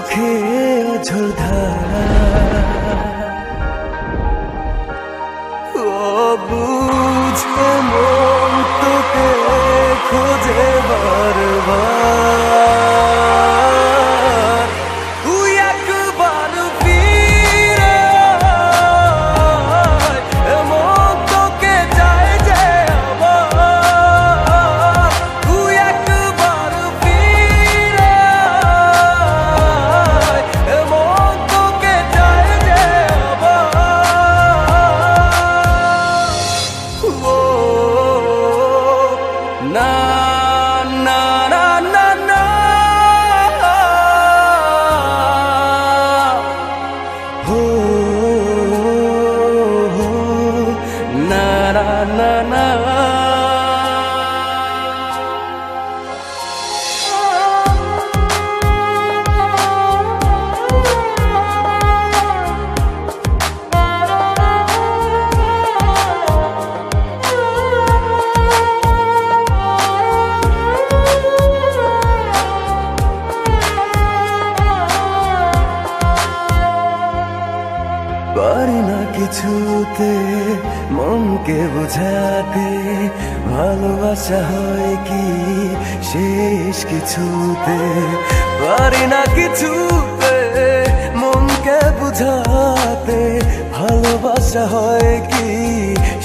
চোখে অঝোর ধারা অবুঝ মন তোকে খোঁজে বারবার তুই একবার ফিরে আয়, মন তোকে চায় যে আবার তুই একবার ফিরে আয়, মন তোকে চায় যে আবার না না না না না হো না না না না পারি না কিছুতে মনকে বোঝাতে ভালোবাসা হয় কি শেষ কিছুতে পারি না কিছুতে মনকে বোঝাতে ভালোবাসা হয় কি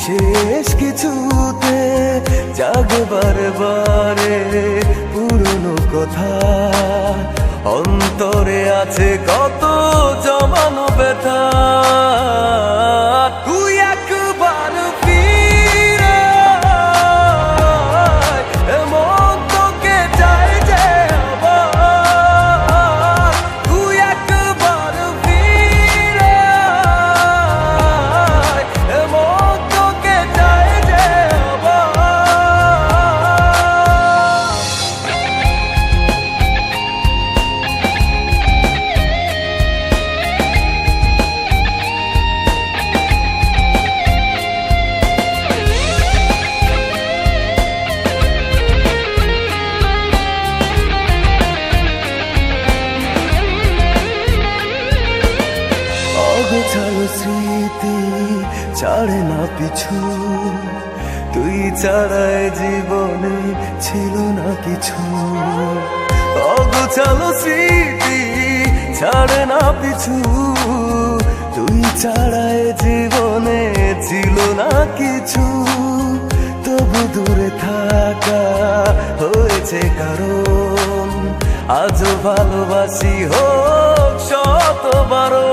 শেষ কিছুতে জাগে বারে বারে পুরনো কথা অন্তরে আছে কত জমানো ব্যথা তুই একবার ফিরে আয়, মন তোকে চায় যে আবার তুই একবার ফিরে আয়, মন তোকে চায় যে আবার অগোছালো স্মৃতি ছাড়ে না পিছু তুই ছাড়ায় জীবনে ছিল না কিছু অগোছালো স্মৃতি ছাড়ে না পিছু তুই ছাড়ায় জীবনে ছিল না কিছু তবু দূরে থাকা হয়েছে কারণ আজও ভালোবাসি হোক শতবারও